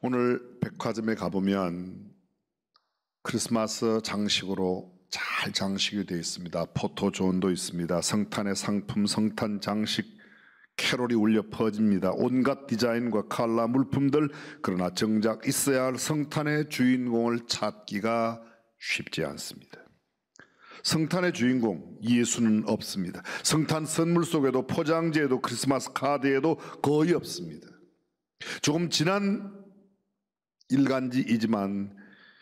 오늘 백화점에 가보면 크리스마스 장식으로 잘 장식이 되어 있습니다. 포토존도 있습니다. 성탄의 상품, 성탄 장식, 캐롤이 울려 퍼집니다. 온갖 디자인과 컬러 물품들. 그러나 정작 있어야 할 성탄의 주인공을 찾기가 쉽지 않습니다. 성탄의 주인공 예수는 없습니다. 성탄 선물 속에도 포장지에도 크리스마스 카드에도 거의 없습니다. 조금 지난 일간지이지만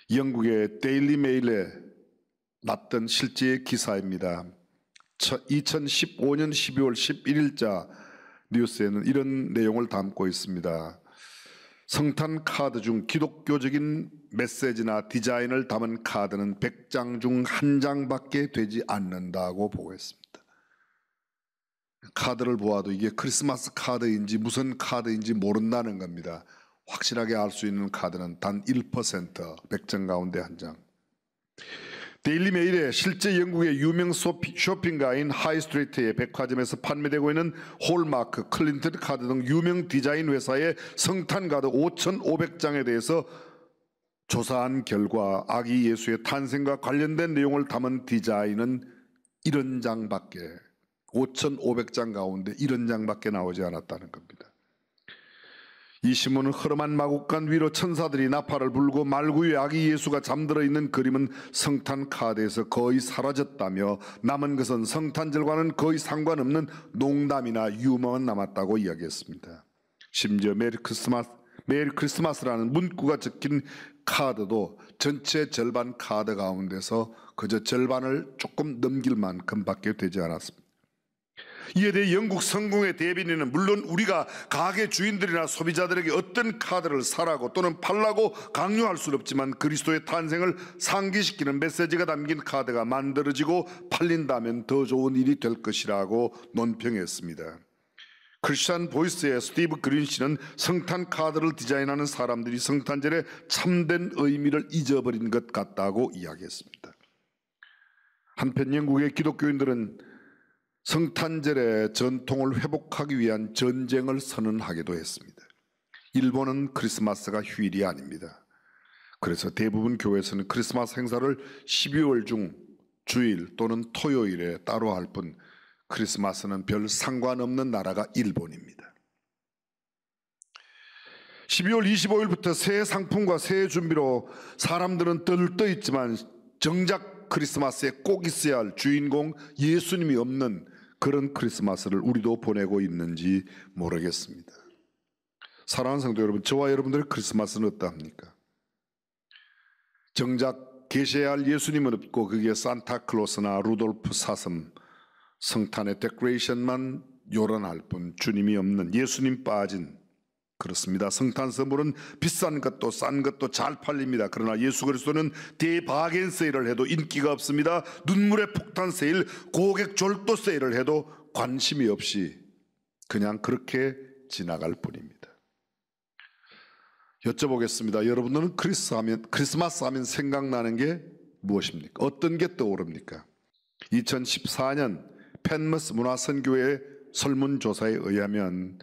영국의 데일리 메일에 났던 실제 기사입니다. 2015년 12월 11일자 뉴스에는 이런 내용을 담고 있습니다. 성탄 카드 중 기독교적인 메시지나 디자인을 담은 카드는 100장 중 1장밖에 되지 않는다고 보고했습니다. 카드를 보아도 이게 크리스마스 카드인지 무슨 카드인지 모른다는 겁니다. 확실하게 알 수 있는 카드는 단 1%, 100장 가운데 한 장. 데일리 메일에 실제 영국의 유명 쇼핑가인 하이스트리트의 백화점에서 판매되고 있는 홀마크, 클린턴 카드 등 유명 디자인 회사의 성탄 카드 5,500장에 대해서 조사한 결과 아기 예수의 탄생과 관련된 내용을 담은 디자인은 이런 장밖에, 5,500장 가운데 이런 장밖에 나오지 않았다는 겁니다. 이 신문은 흐름한 마국간 위로 천사들이 나팔을 불고 말구 위에 아기 예수가 잠들어 있는 그림은 성탄 카드에서 거의 사라졌다며 남은 것은 성탄절과는 거의 상관없는 농담이나 유머만 남았다고 이야기했습니다. 심지어 메리 크리스마스라는 문구가 적힌 카드도 전체 절반 카드 가운데서 그저 절반을 조금 넘길 만큼밖에 되지 않았습니다. 이에 대해 영국 성공의 대변인은 물론 우리가 가게 주인들이나 소비자들에게 어떤 카드를 사라고 또는 팔라고 강요할 수는 없지만 그리스도의 탄생을 상기시키는 메시지가 담긴 카드가 만들어지고 팔린다면 더 좋은 일이 될 것이라고 논평했습니다. 크리스천 보이스의 스티브 그린 씨는 성탄 카드를 디자인하는 사람들이 성탄절의 참된 의미를 잊어버린 것 같다고 이야기했습니다. 한편 영국의 기독교인들은 성탄절의 전통을 회복하기 위한 전쟁을 선언하기도 했습니다. 일본은 크리스마스가 휴일이 아닙니다. 그래서 대부분 교회에서는 크리스마스 행사를 12월 중 주일 또는 토요일에 따로 할 뿐 크리스마스는 별 상관없는 나라가 일본입니다. 12월 25일부터 새해 상품과 새해 준비로 사람들은 들떠 있지만 정작 크리스마스에 꼭 있어야 할 주인공 예수님이 없는 그런 크리스마스를 우리도 보내고 있는지 모르겠습니다. 사랑하는 성도 여러분, 저와 여러분들의 크리스마스는 어떠합니까? 정작 계셔야 할 예수님은 없고 거기에 산타클로스나 루돌프 사슴, 성탄의 데코레이션만 요란할 뿐 주님이 없는, 예수님 빠진, 그렇습니다. 성탄 선물은 비싼 것도 싼 것도 잘 팔립니다. 그러나 예수 그리스도는 대바겐 세일을 해도 인기가 없습니다. 눈물의 폭탄 세일, 고객 졸도 세일을 해도 관심이 없이 그냥 그렇게 지나갈 뿐입니다. 여쭤보겠습니다. 여러분들은 크리스마스 하면 생각나는 게 무엇입니까? 어떤 게 떠오릅니까? 2014년 펜머스 문화선교회 설문조사에 의하면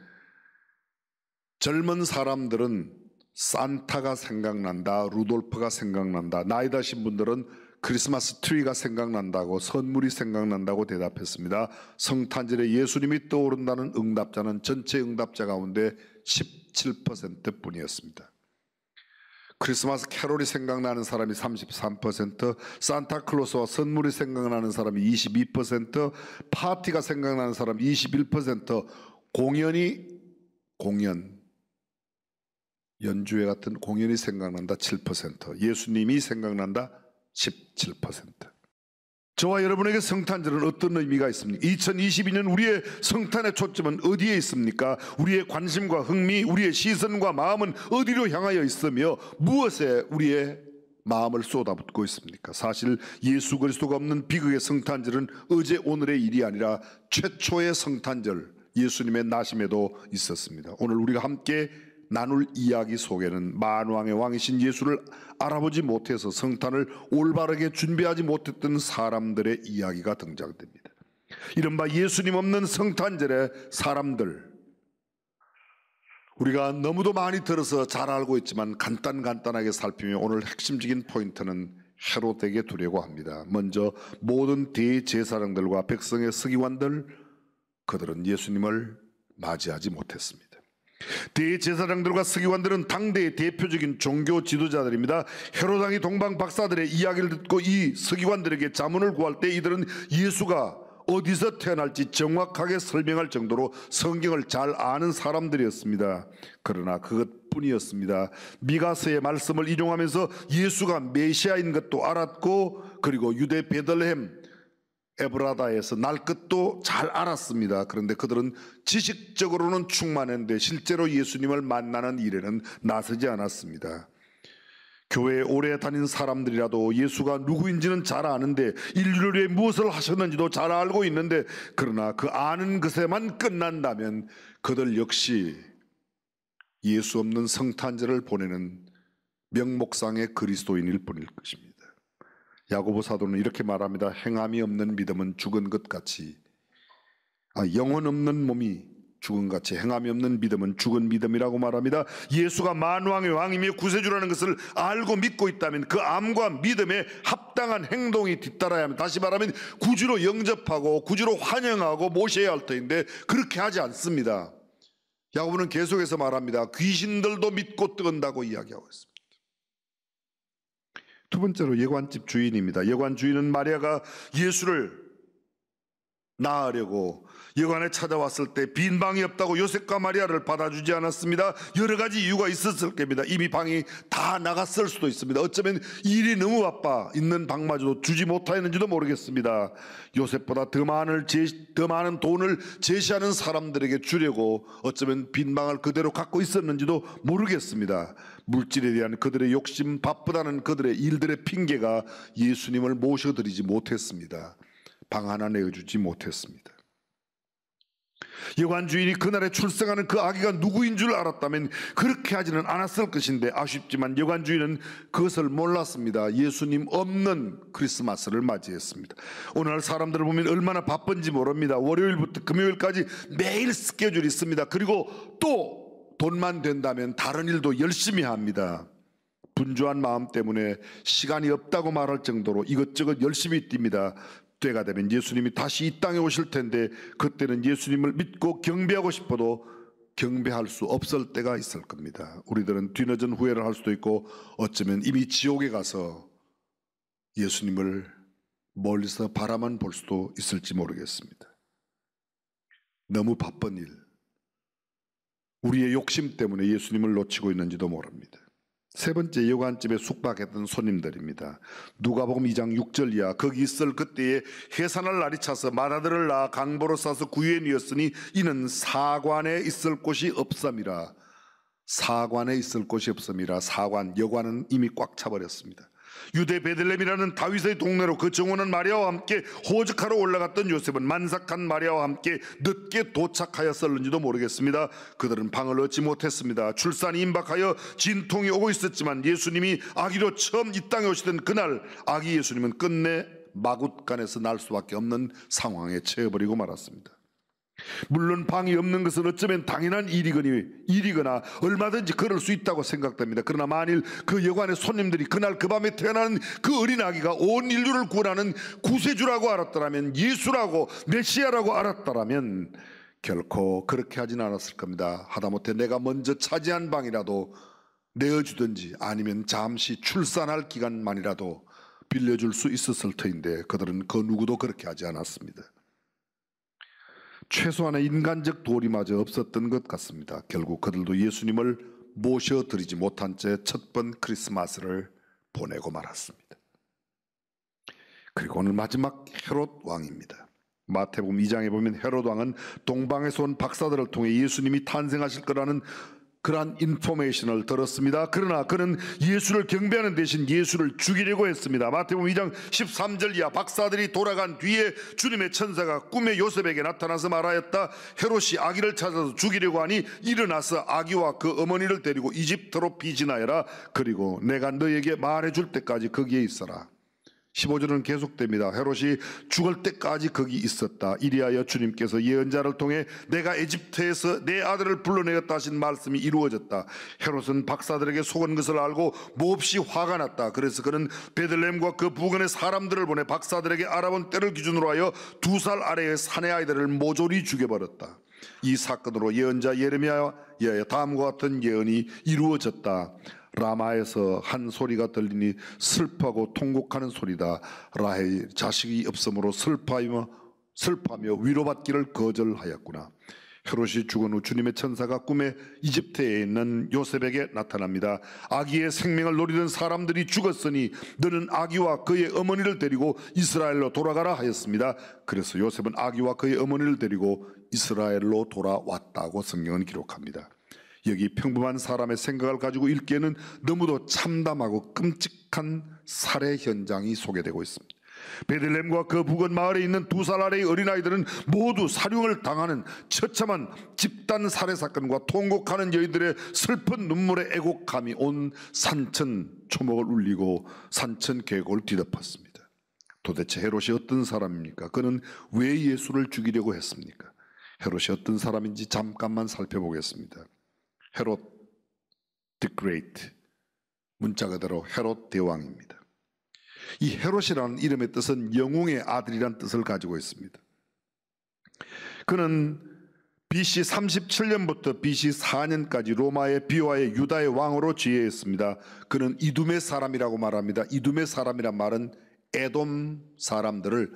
젊은 사람들은 산타가 생각난다, 루돌프가 생각난다, 나이 드신 분들은 크리스마스 트리가 생각난다고, 선물이 생각난다고 대답했습니다. 성탄절에 예수님이 떠오른다는 응답자는 전체 응답자 가운데 17% 뿐이었습니다. 크리스마스 캐롤이 생각나는 사람이 33%, 산타클로스와 선물이 생각나는 사람이 22%, 파티가 생각나는 사람이 21%, 연주회 같은 공연이 생각난다 7%, 예수님이 생각난다 17%. 저와 여러분에게 성탄절은 어떤 의미가 있습니까? 2022년 우리의 성탄의 초점은 어디에 있습니까? 우리의 관심과 흥미, 우리의 시선과 마음은 어디로 향하여 있으며 무엇에 우리의 마음을 쏟아붓고 있습니까? 사실 예수 그리스도가 없는 비극의 성탄절은 어제 오늘의 일이 아니라 최초의 성탄절, 예수님의 나심에도 있었습니다. 오늘 우리가 함께 나눌 이야기 속에는 만왕의 왕이신 예수를 알아보지 못해서 성탄을 올바르게 준비하지 못했던 사람들의 이야기가 등장됩니다. 이른바 예수님 없는 성탄절의 사람들, 우리가 너무도 많이 들어서 잘 알고 있지만 간단하게 살피며 오늘 핵심적인 포인트는 헤롯에게 두려고 합니다. 먼저 모든 대제사장들과 백성의 서기관들, 그들은 예수님을 맞이하지 못했습니다. 대제사장들과 서기관들은 당대의 대표적인 종교 지도자들입니다. 헤롯 왕이 동방 박사들의 이야기를 듣고 이 서기관들에게 자문을 구할 때 이들은 예수가 어디서 태어날지 정확하게 설명할 정도로 성경을 잘 아는 사람들이었습니다. 그러나 그것뿐이었습니다. 미가서의 말씀을 인용하면서 예수가 메시아인 것도 알았고, 그리고 유대 베들레헴 에브라다에서 날 것도 잘 알았습니다. 그런데 그들은 지식적으로는 충만했는데 실제로 예수님을 만나는 일에는 나서지 않았습니다. 교회에 오래 다닌 사람들이라도 예수가 누구인지는 잘 아는데, 인류를 위해 무엇을 하셨는지도 잘 알고 있는데, 그러나 그 아는 것에만 끝난다면 그들 역시 예수 없는 성탄절을 보내는 명목상의 그리스도인일 뿐일 것입니다. 야고보 사도는 이렇게 말합니다. 행함이 없는 믿음은 죽은 것 같이, 영혼 없는 몸이 죽은 같이 행함이 없는 믿음은 죽은 믿음이라고 말합니다. 예수가 만왕의 왕이며 구세주라는 것을 알고 믿고 있다면 그 암과 믿음에 합당한 행동이 뒤따라야 합니다. 다시 말하면 구주로 영접하고 구주로 환영하고 모셔야 할 터인데 그렇게 하지 않습니다. 야고보는 계속해서 말합니다. 귀신들도 믿고 뜨건다고 이야기하고 있습니다. 두 번째로 예관집 주인입니다. 예관 주인은 마리아가 예수를 낳으려고 예관에 찾아왔을 때 빈 방이 없다고 요셉과 마리아를 받아주지 않았습니다. 여러 가지 이유가 있었을 겁니다. 이미 방이 다 나갔을 수도 있습니다. 어쩌면 일이 너무 바빠 있는 방마저도 주지 못하였는지도 모르겠습니다. 요셉보다 더 많은 돈을 제시하는 사람들에게 주려고 어쩌면 빈 방을 그대로 갖고 있었는지도 모르겠습니다. 물질에 대한 그들의 욕심, 바쁘다는 그들의 일들의 핑계가 예수님을 모셔드리지 못했습니다. 방 하나 내어주지 못했습니다. 여관 주인이 그날에 출생하는 그 아기가 누구인 줄 알았다면 그렇게 하지는 않았을 것인데, 아쉽지만 여관 주인은 그것을 몰랐습니다. 예수님 없는 크리스마스를 맞이했습니다. 오늘날 사람들을 보면 얼마나 바쁜지 모릅니다. 월요일부터 금요일까지 매일 스케줄이 있습니다. 그리고 또 돈만 된다면 다른 일도 열심히 합니다. 분주한 마음 때문에 시간이 없다고 말할 정도로 이것저것 열심히 뜁니다. 때가 되면 예수님이 다시 이 땅에 오실 텐데 그때는 예수님을 믿고 경배하고 싶어도 경배할 수 없을 때가 있을 겁니다. 우리들은 뒤늦은 후회를 할 수도 있고 어쩌면 이미 지옥에 가서 예수님을 멀리서 바라만 볼 수도 있을지 모르겠습니다. 너무 바쁜 일, 우리의 욕심 때문에 예수님을 놓치고 있는지도 모릅니다. 세 번째, 여관집에 숙박했던 손님들입니다. 누가복음 2장 6절 이하, 거기 있을 그때에 해산할 날이 차서 마다들을 낳아 강보로 싸서 구유엔이었으니 이는 사관에 있을 곳이 없음이라. 사관에 있을 곳이 없음이라. 사관, 여관은 이미 꽉 차버렸습니다. 유대 베들레헴이라는 다윗의 동네로 그 정원은 마리아와 함께 호적하러 올라갔던 요셉은 만삭한 마리아와 함께 늦게 도착하였을는지도 모르겠습니다. 그들은 방을 얻지 못했습니다. 출산이 임박하여 진통이 오고 있었지만 예수님이 아기로 처음 이 땅에 오시던 그날 아기 예수님은 끝내 마굿간에서 날 수밖에 없는 상황에 처해버리고 말았습니다. 물론 방이 없는 것은 어쩌면 당연한 일이거나 얼마든지 그럴 수 있다고 생각됩니다. 그러나 만일 그 여관의 손님들이 그날 그 밤에 태어나는 그 어린 아기가 온 인류를 구원하는 구세주라고 알았더라면, 예수라고 메시아라고 알았더라면 결코 그렇게 하진 않았을 겁니다. 하다못해 내가 먼저 차지한 방이라도 내어주든지 아니면 잠시 출산할 기간만이라도 빌려줄 수 있었을 터인데 그들은 그 누구도 그렇게 하지 않았습니다. 최소한의 인간적 도리마저 없었던 것 같습니다. 결국 그들도 예수님을 모셔드리지 못한 채 첫 번 크리스마스를 보내고 말았습니다. 그리고 오늘 마지막 헤롯 왕입니다. 마태복음 2장에 보면 헤롯 왕은 동방에서 온 박사들을 통해 예수님이 탄생하실 거라는 그러한 인포메이션을 들었습니다. 그러나 그는 예수를 경배하는 대신 예수를 죽이려고 했습니다. 마태복음 2장 13절 이하, 박사들이 돌아간 뒤에 주님의 천사가 꿈에 요셉에게 나타나서 말하였다. 헤롯이 아기를 찾아서 죽이려고 하니 일어나서 아기와 그 어머니를 데리고 이집트로 피신하여라. 그리고 내가 너에게 말해줄 때까지 거기에 있어라. 15절은 계속됩니다. 헤롯이 죽을 때까지 거기 있었다. 이리하여 주님께서 예언자를 통해 내가 에집트에서 내 아들을 불러내었다 하신 말씀이 이루어졌다. 헤롯은 박사들에게 속은 것을 알고 몹시 화가 났다. 그래서 그는 베들레헴과 그 부근의 사람들을 보내 박사들에게 알아본 때를 기준으로 하여 2살 아래의 사내 아이들을 모조리 죽여버렸다. 이 사건으로 예언자 예레미야의 다음과 같은 예언이 이루어졌다. 라마에서 한 소리가 들리니 슬퍼하고 통곡하는 소리다. 라헬 자식이 없으므로 슬퍼하며 위로받기를 거절하였구나. 헤롯이 죽은 후 주님의 천사가 꿈에 이집트에 있는 요셉에게 나타납니다. 아기의 생명을 노리던 사람들이 죽었으니 너는 아기와 그의 어머니를 데리고 이스라엘로 돌아가라 하였습니다. 그래서 요셉은 아기와 그의 어머니를 데리고 이스라엘로 돌아왔다고 성경은 기록합니다. 여기 평범한 사람의 생각을 가지고 읽기에는 너무도 참담하고 끔찍한 살해 현장이 소개되고 있습니다. 베들레헴과 그 부근 마을에 있는 2살 아래의 어린아이들은 모두 살흉을 당하는 처참한 집단 살해 사건과 통곡하는 여인들의 슬픈 눈물의 애곡함이 온 산천 초목을 울리고 산천 계곡을 뒤덮었습니다. 도대체 헤롯이 어떤 사람입니까? 그는 왜 예수를 죽이려고 했습니까? 헤롯이 어떤 사람인지 잠깐만 살펴보겠습니다. 헤롯 the Great, 문자 그대로 헤롯 대왕입니다. 이 헤롯이라는 이름의 뜻은 영웅의 아들이란 뜻을 가지고 있습니다. 그는 BC 37년부터 BC 4년까지 로마의 비와의 유다의 왕으로 지휘했습니다. 그는 이두메 사람이라고 말합니다. 이두메 사람이란 말은 에돔 사람들을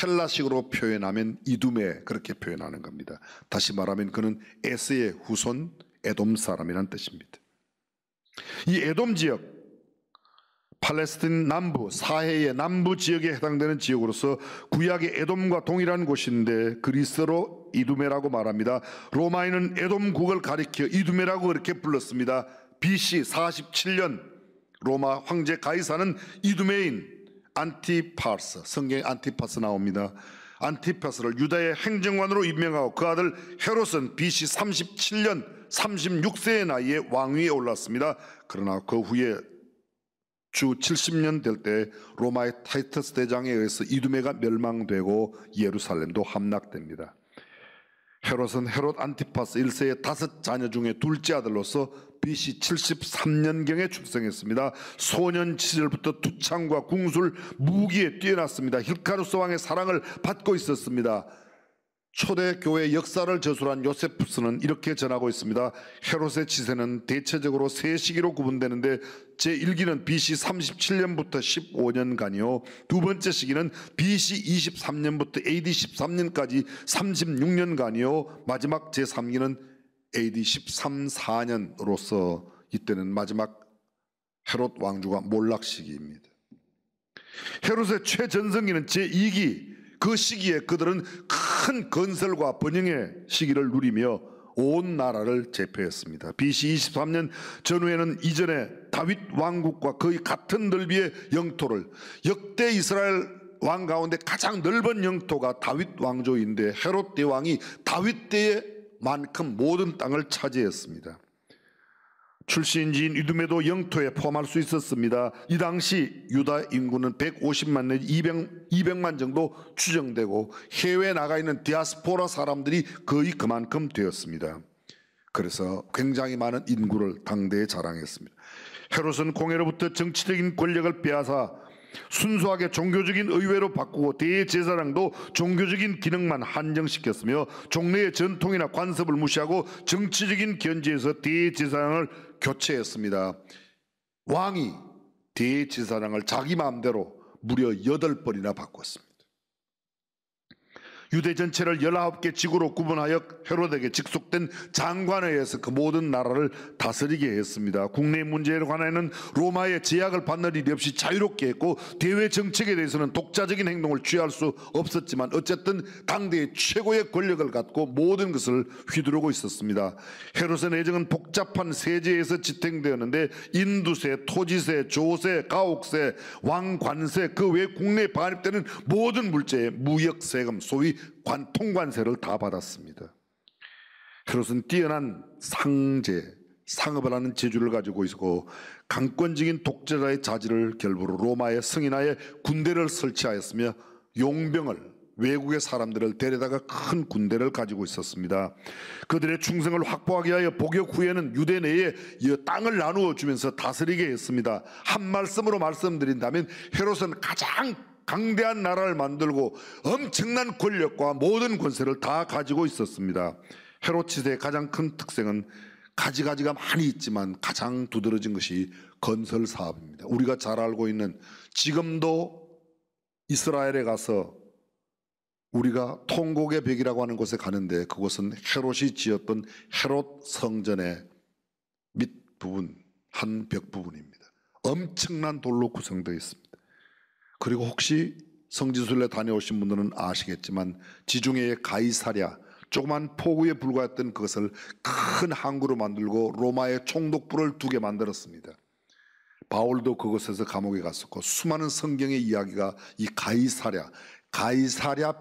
헬라식으로 표현하면 이두메, 그렇게 표현하는 겁니다. 다시 말하면 그는 에스의 후손 에돔 사람이란 뜻입니다. 이 에돔 지역, 팔레스틴 남부 사해의 남부 지역에 해당되는 지역으로서 구약의 에돔과 동일한 곳인데 그리스어로 이두메라고 말합니다. 로마인은 에돔국을 가리켜 이두메라고 그렇게 불렀습니다. BC 47년 로마 황제 가이사는 이두메인 안티파스, 성경에 안티파스 나옵니다. 안티파스를 유다의 행정관으로 임명하고 그 아들 헤롯은 BC 37년 36세의 나이에 왕위에 올랐습니다. 그러나 그 후에 주 70년 될 때 로마의 타이터스 대장에 의해서 이두메가 멸망되고 예루살렘도 함락됩니다. 헤롯은 헤롯 안티파스 1세의 5자녀 중에 둘째 아들로서 BC 73년경에 출생했습니다. 소년 시절부터 투창과 궁술, 무기에 뛰어났습니다. 힐카루스 왕의 사랑을 받고 있었습니다. 초대교회 역사를 저술한 요세푸스는 이렇게 전하고 있습니다. 헤롯의 치세는 대체적으로 세 시기로 구분되는데 제1기는 BC 37년부터 15년간이요, 두 번째 시기는 BC 23년부터 AD 13년까지 36년간이요, 마지막 제3기는 AD 13, 4년으로서 이때는 마지막 헤롯 왕조가 몰락 시기입니다. 헤롯의 최전성기는 제2기, 그 시기에 그들은 큰 건설과 번영의 시기를 누리며 온 나라를 제패했습니다. BC 23년 전후에는 이전에 다윗 왕국과 거의 같은 넓이의 영토를, 역대 이스라엘 왕 가운데 가장 넓은 영토가 다윗 왕조인데 헤롯 대왕이 다윗 때만큼 모든 땅을 차지했습니다. 출신지인 이두메도 영토에 포함할 수 있었습니다. 이 당시 유다 인구는 150만 내지 200만 정도 추정되고 해외에 나가 있는 디아스포라 사람들이 거의 그만큼 되었습니다. 그래서 굉장히 많은 인구를 당대에 자랑했습니다. 헤롯은 공회로부터 정치적인 권력을 빼앗아 순수하게 종교적인 의회로 바꾸고 대제사장도 종교적인 기능만 한정시켰으며 종래의 전통이나 관습을 무시하고 정치적인 견지에서 대제사장을 교체했습니다. 왕이 대제사장을 자기 마음대로 무려 8번이나 바꿨습니다. 유대 전체를 19개 지구로 구분하여 헤롯에게 직속된 장관에 의해서 그 모든 나라를 다스리게 했습니다. 국내 문제에 관해서는 로마의 제약을 받는 일이 없이 자유롭게 했고 대외 정책에 대해서는 독자적인 행동을 취할 수 없었지만 어쨌든 당대의 최고의 권력을 갖고 모든 것을 휘두르고 있었습니다. 헤롯의 내정은 복잡한 세제에서 지탱되었는데 인두세, 토지세, 조세, 가옥세, 왕관세, 그 외 국내에 반입되는 모든 물자의 무역세금, 소위 통관세를 다 받았습니다. 헤롯은 뛰어난 상제, 상업을 하는 재주를 가지고 있고 강권적인 독재자의 자질을 결부로 로마의 성인하에 군대를 설치하였으며 용병을, 외국의 사람들을 데려다가 큰 군대를 가지고 있었습니다. 그들의 충성을 확보하기 위하여 복역 후에는 유대 내에 땅을 나누어 주면서 다스리게 했습니다. 한 말씀으로 말씀드린다면 헤롯은 가장 강대한 나라를 만들고 엄청난 권력과 모든 권세를 다 가지고 있었습니다. 헤롯 치세의 가장 큰 특징은 가지가지가 많이 있지만 가장 두드러진 것이 건설 사업입니다. 우리가 잘 알고 있는, 지금도 이스라엘에 가서 우리가 통곡의 벽이라고 하는 곳에 가는데 그곳은 헤롯이 지었던 헤롯 성전의 밑부분, 한 벽 부분입니다. 엄청난 돌로 구성되어 있습니다. 그리고 혹시 성지순례 다녀오신 분들은 아시겠지만 지중해의 가이사랴, 조그만 포구에 불과했던 그것을 큰 항구로 만들고 로마의 총독부를 2개 만들었습니다. 바울도 그곳에서 감옥에 갔었고 수많은 성경의 이야기가 이 가이사랴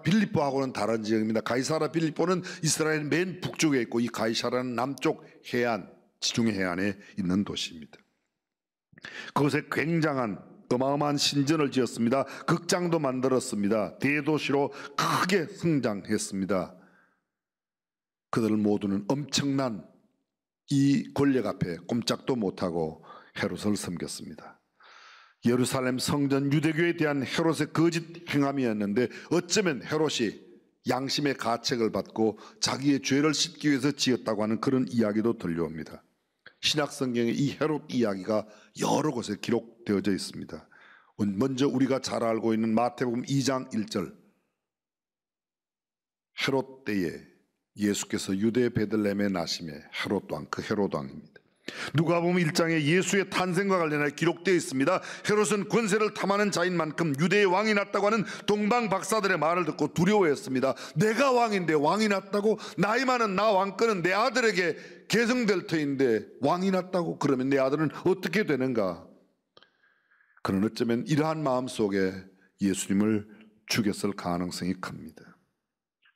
빌립보하고는 다른 지역입니다. 가이사랴 빌립보는 이스라엘 맨 북쪽에 있고 이 가이사랴는 남쪽 해안, 지중해 해안에 있는 도시입니다. 그곳에 굉장한 어마어마한 신전을 지었습니다. 극장도 만들었습니다. 대도시로 크게 성장했습니다. 그들 모두는 엄청난 이 권력 앞에 꼼짝도 못하고 헤롯을 섬겼습니다. 예루살렘 성전 유대교에 대한 헤롯의 거짓 행함이었는데 어쩌면 헤롯이 양심의 가책을 받고 자기의 죄를 씻기 위해서 지었다고 하는 그런 이야기도 들려옵니다. 신약 성경에 이 헤롯 이야기가 여러 곳에 기록되어져 있습니다. 먼저 우리가 잘 알고 있는 마태복음 2장 1절, 헤롯 때에 예수께서 유대 베들레헴에 나심에 헤롯 왕, 그 헤롯 왕입니다. 누가복음 1장에 예수의 탄생과 관련해 기록되어 있습니다. 헤롯은 권세를 탐하는 자인 만큼 유대의 왕이 났다고 하는 동방 박사들의 말을 듣고 두려워했습니다. 내가 왕인데 왕이 났다고? 나이 많은 나 왕권은 내 아들에게 계승될 터인데 왕이 났다고? 그러면 내 아들은 어떻게 되는가? 그는 어쩌면 이러한 마음 속에 예수님을 죽였을 가능성이 큽니다.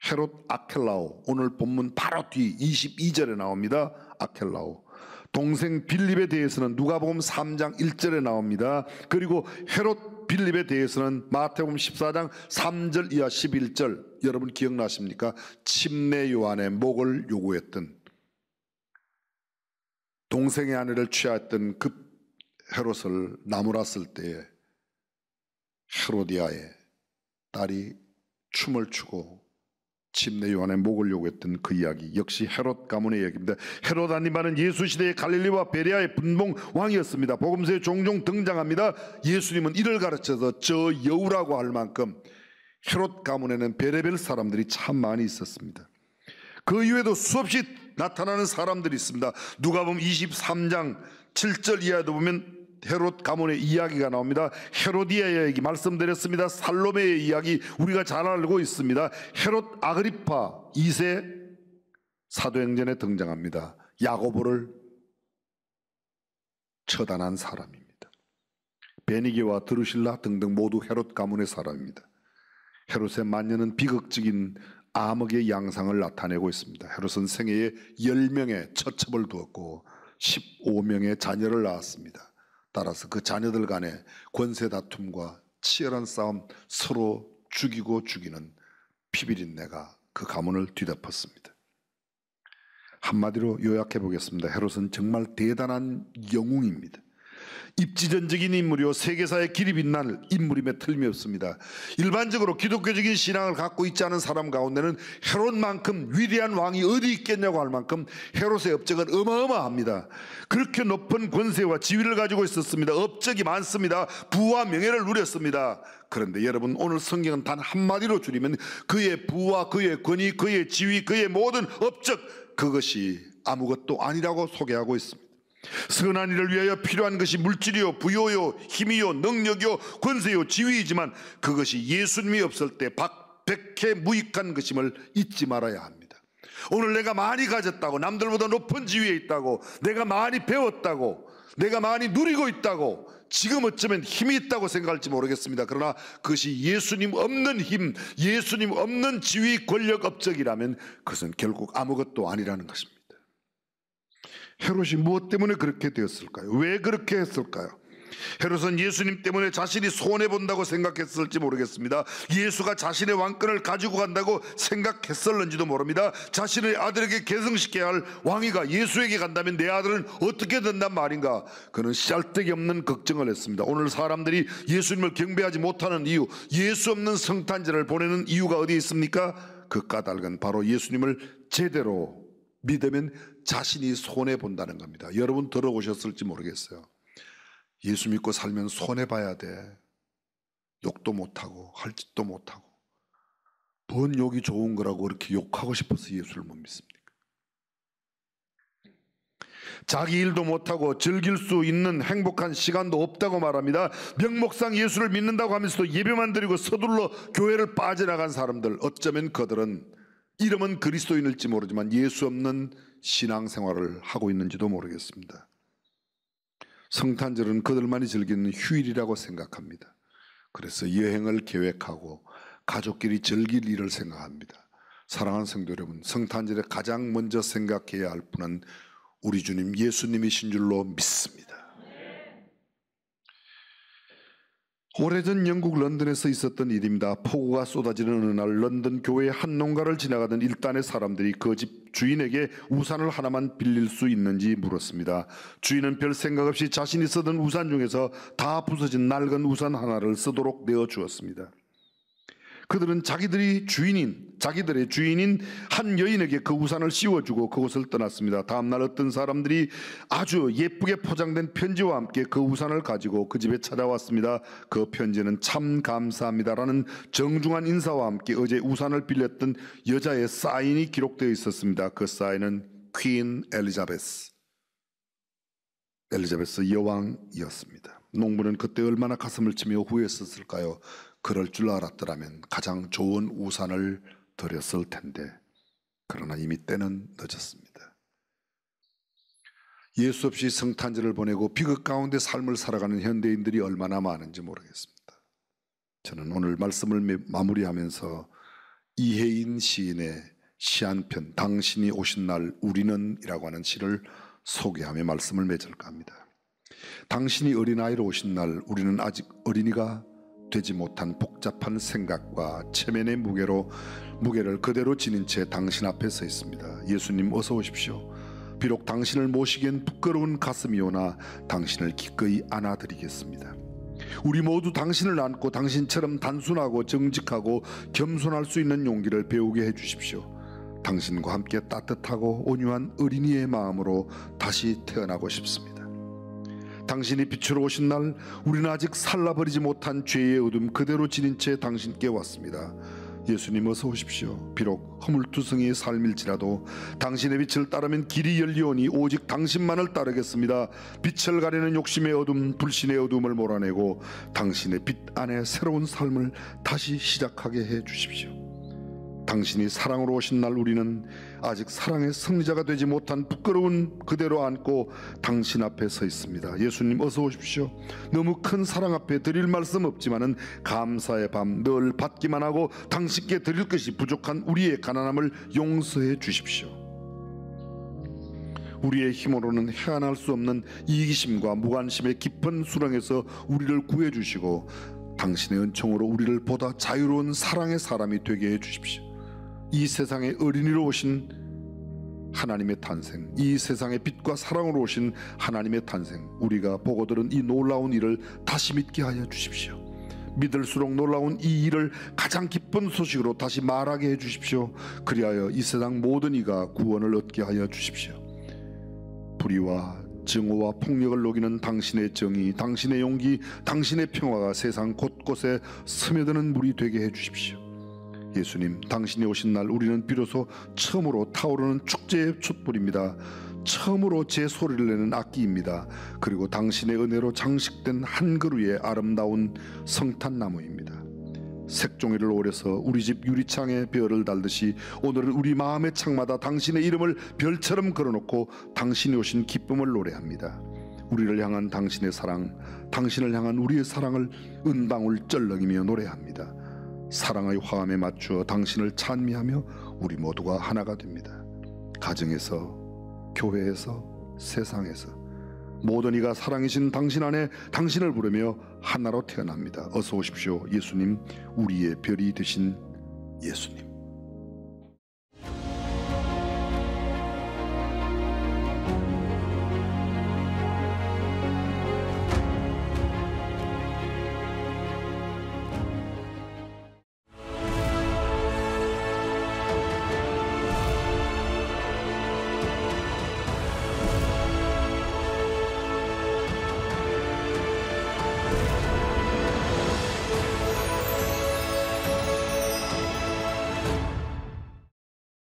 헤롯 아켈라오, 오늘 본문 바로 뒤 22절에 나옵니다. 아켈라오. 동생 빌립에 대해서는 누가복음 3장 1절에 나옵니다. 그리고 헤롯 빌립에 대해서는 마태복음 14장 3절 이하 11절, 여러분 기억나십니까? 침례 요한의 목을 요구했던, 동생의 아내를 취하였던 그 헤롯을 나무랐을 때에 헤로디아의 딸이 춤을 추고 침례 요한의 목을 요구했던 그 이야기, 역시 헤롯 가문의 이야기입니다. 헤롯 안티바는 예수 시대의 갈릴리와 베레아의 분봉 왕이었습니다. 복음서에 종종 등장합니다. 예수님은 이를 가르쳐서 저 여우라고 할 만큼 헤롯 가문에는 별의별 사람들이 참 많이 있었습니다. 그 이외에도 수없이 나타나는 사람들이 있습니다. 누가복음 23장 7절 이하에도 보면 헤롯 가문의 이야기가 나옵니다. 헤로디아의 얘기 말씀드렸습니다. 살로메의 이야기 우리가 잘 알고 있습니다. 헤롯 아그리파 2세 사도행전에 등장합니다. 야고보를 처단한 사람입니다. 베니게와 드루실라 등등 모두 헤롯 가문의 사람입니다. 헤롯의 만년은 비극적인 암흑의 양상을 나타내고 있습니다. 헤롯은 생애에 10명의 처첩을 두었고 15명의 자녀를 낳았습니다. 따라서 그 자녀들 간의 권세 다툼과 치열한 싸움, 서로 죽이고 죽이는 피비린내가 그 가문을 뒤덮었습니다. 한마디로 요약해 보겠습니다. 헤롯은 정말 대단한 영웅입니다. 입지전적인 인물이요 세계사의 길이 빛날 인물임에 틀림이 없습니다. 일반적으로 기독교적인 신앙을 갖고 있지 않은 사람 가운데는 헤롯만큼 위대한 왕이 어디 있겠냐고 할 만큼 헤롯의 업적은 어마어마합니다. 그렇게 높은 권세와 지위를 가지고 있었습니다. 업적이 많습니다. 부와 명예를 누렸습니다. 그런데 여러분, 오늘 성경은 단 한마디로 줄이면 그의 부와 그의 권위, 그의 지위, 그의 모든 업적, 그것이 아무것도 아니라고 소개하고 있습니다. 선한 일을 위하여 필요한 것이 물질이요 부요요 힘이요 능력이요 권세요 지위이지만 그것이 예수님이 없을 때 백해 무익한 것임을 잊지 말아야 합니다. 오늘 내가 많이 가졌다고, 남들보다 높은 지위에 있다고, 내가 많이 배웠다고, 내가 많이 누리고 있다고, 지금 어쩌면 힘이 있다고 생각할지 모르겠습니다. 그러나 그것이 예수님 없는 힘, 예수님 없는 지위, 권력, 업적이라면 그것은 결국 아무것도 아니라는 것입니다. 헤롯이 무엇 때문에 그렇게 되었을까요? 왜 그렇게 했을까요? 헤롯은 예수님 때문에 자신이 손해본다고 생각했을지 모르겠습니다. 예수가 자신의 왕권을 가지고 간다고 생각했을는지도 모릅니다. 자신의 아들에게 계승시켜야 할 왕위가 예수에게 간다면 내 아들은 어떻게 된단 말인가? 그는 쌀데기 없는 걱정을 했습니다. 오늘 사람들이 예수님을 경배하지 못하는 이유, 예수 없는 성탄절을 보내는 이유가 어디에 있습니까? 그 까닭은 바로 예수님을 제대로 믿으면 자신이 손해본다는 겁니다. 여러분 들어보셨을지 모르겠어요. 예수 믿고 살면 손해봐야 돼. 욕도 못하고 할 짓도 못하고. 뭔 욕이 좋은 거라고 그렇게 욕하고 싶어서 예수를 못 믿습니까? 자기 일도 못하고 즐길 수 있는 행복한 시간도 없다고 말합니다. 명목상 예수를 믿는다고 하면서도 예배만 드리고 서둘러 교회를 빠져나간 사람들, 어쩌면 그들은 이름은 그리스도인일지 모르지만 예수 없는 신앙생활을 하고 있는지도 모르겠습니다. 성탄절은 그들만이 즐기는 휴일이라고 생각합니다. 그래서 여행을 계획하고 가족끼리 즐길 일을 생각합니다. 사랑하는 성도 여러분, 성탄절에 가장 먼저 생각해야 할 분은 우리 주님 예수님이신 줄로 믿습니다. 오래전 영국 런던에서 있었던 일입니다. 폭우가 쏟아지는 어느 날 런던 교회의 한 농가를 지나가던 일단의 사람들이 그 집 주인에게 우산을 하나만 빌릴 수 있는지 물었습니다. 주인은 별 생각 없이 자신이 쓰던 우산 중에서 다 부서진 낡은 우산 하나를 쓰도록 내어주었습니다. 그들은 자기들의 주인인 한 여인에게 그 우산을 씌워주고 그곳을 떠났습니다. 다음날 어떤 사람들이 아주 예쁘게 포장된 편지와 함께 그 우산을 가지고 그 집에 찾아왔습니다. 그 편지는 참 감사합니다라는 정중한 인사와 함께 어제 우산을 빌렸던 여자의 사인이 기록되어 있었습니다. 그 사인은 퀸 엘리자베스 여왕이었습니다. 농부는 그때 얼마나 가슴을 치며 후회했었을까요? 그럴 줄 알았더라면 가장 좋은 우산을 드렸을 텐데. 그러나 이미 때는 늦었습니다. 예수 없이 성탄절을 보내고 비극 가운데 삶을 살아가는 현대인들이 얼마나 많은지 모르겠습니다. 저는 오늘 말씀을 마무리하면서 이혜인 시인의 시 한 편, 당신이 오신 날 우리는 이라고 하는 시를 소개하며 말씀을 맺을까 합니다. 당신이 어린아이로 오신 날 우리는 아직 어린이가 되지 못한 복잡한 생각과 체면의 무게를 그대로 지닌 채 당신 앞에 서 있습니다. 예수님 어서 오십시오. 비록 당신을 모시기엔 부끄러운 가슴이 오나 당신을 기꺼이 안아드리겠습니다. 우리 모두 당신을 안고 당신처럼 단순하고 정직하고 겸손할 수 있는 용기를 배우게 해주십시오. 당신과 함께 따뜻하고 온유한 어린이의 마음으로 다시 태어나고 싶습니다. 당신이 빛으로 오신 날 우리는 아직 살라버리지 못한 죄의 어둠 그대로 지닌 채 당신께 왔습니다. 예수님 어서 오십시오. 비록 허물투성이의 삶일지라도 당신의 빛을 따르면 길이 열리오니 오직 당신만을 따르겠습니다. 빛을 가리는 욕심의 어둠, 불신의 어둠을 몰아내고 당신의 빛 안에 새로운 삶을 다시 시작하게 해 주십시오. 당신이 사랑으로 오신 날 우리는 아직 사랑의 승리자가 되지 못한 부끄러운 그대로 안고 당신 앞에 서 있습니다. 예수님 어서 오십시오. 너무 큰 사랑 앞에 드릴 말씀 없지만은 감사의 밤 늘 받기만 하고 당신께 드릴 것이 부족한 우리의 가난함을 용서해 주십시오. 우리의 힘으로는 헤아날 수 없는 이기심과 무관심의 깊은 수렁에서 우리를 구해 주시고 당신의 은총으로 우리를 보다 자유로운 사랑의 사람이 되게 해 주십시오. 이 세상에 어린이로 오신 하나님의 탄생, 이 세상의 빛과 사랑으로 오신 하나님의 탄생, 우리가 보고 들은 이 놀라운 일을 다시 믿게 하여 주십시오. 믿을수록 놀라운 이 일을 가장 기쁜 소식으로 다시 말하게 해 주십시오. 그리하여 이 세상 모든 이가 구원을 얻게 하여 주십시오. 불의와 증오와 폭력을 녹이는 당신의 정의, 당신의 용기, 당신의 평화가 세상 곳곳에 스며드는 물이 되게 해 주십시오. 예수님, 당신이 오신 날 우리는 비로소 처음으로 타오르는 축제의 촛불입니다. 처음으로 제 소리를 내는 악기입니다. 그리고 당신의 은혜로 장식된 한 그루의 아름다운 성탄나무입니다. 색종이를 오려서 우리 집 유리창에 별을 달듯이 오늘은 우리 마음의 창마다 당신의 이름을 별처럼 걸어놓고 당신이 오신 기쁨을 노래합니다. 우리를 향한 당신의 사랑, 당신을 향한 우리의 사랑을 은방울 쩔렁이며 노래합니다. 사랑의 화음에 맞추어 당신을 찬미하며 우리 모두가 하나가 됩니다. 가정에서, 교회에서, 세상에서 모든 이가 사랑이신 당신 안에 당신을 부르며 하나로 태어납니다. 어서 오십시오. 예수님, 우리의 별이 되신 예수님.